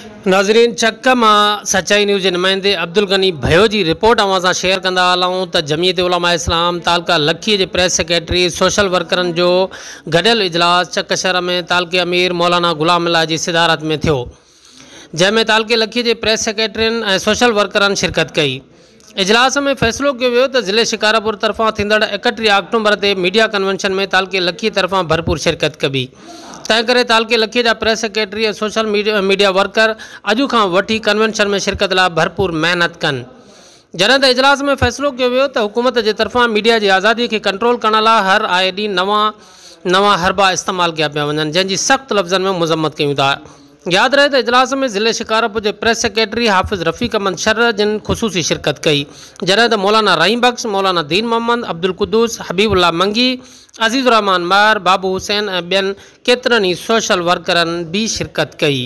नाज़रीन, चक मां सचाई न्यूज़ जे नुमाइंदे अब्दुल गनी भयो जी रिपोर्ट अवां सां शेयर कंदा हलूं त जमीयत उलमा इस्लाम तालका लखीअ जे प्रेस सेक्रेटरी सोशल वर्करनि जो गॾियल इजलास चक शहर में तालके अमीर मौलाना गुलाम अल्लाह जी सिदारत में थियो, जंहिंमें तालके लखीअ जे प्रेस सेक्रेटरियुनि ऐं सोशल वर्करनि शिरकत कई। इजलास में फ़ैसिलो कयो वियो त ज़िले शिकारपुर तरफ़ां थींदड़ 31 अक्टूबर ते मीडिया कन्वेंशन में तालके लखीअ तरफ़ां भरपूर शिरकत कबी। तंहिं करे तालके लखीअ जा प्रेस सेक्रेटरी ऐं सोशल मीडिया वर्कर अॼु खां वठी कन्वेंशन में शिरकत लाइ भरपूर महिनत कनि। जॾहिं त इजलास में फ़ैसिलो कयो वियो त हुकूमत जे तरफ़ां मीडिया जी आज़ादी खे कंट्रोल करण लाइ हर आए ॾींहुं नवां हरबा इस्तेमालु कया पिया वञनि, जंहिंजी सख़्तु लफ़्ज़नि में मुज़म्मत कयूं था। यादि रहे त इजलास में ज़िले शिकारपुर जे प्रेस सेक्रेटरी हाफ़िज़ रफ़ीक अहमद शर्र जिन ख़ुसूसी शिरकत कई, जॾहिं त मौलाना रहीम बख्श, मौलाना दीन मोहम्मद, अब्दुल कुद्दूस, हबीबुल्लाह मंगी, अज़ीज़ुर रहमान मार, बाबू हुसैन ऐं ॿियनि केतिरनि ई सोशल वर्करनि भी शिरकत कई।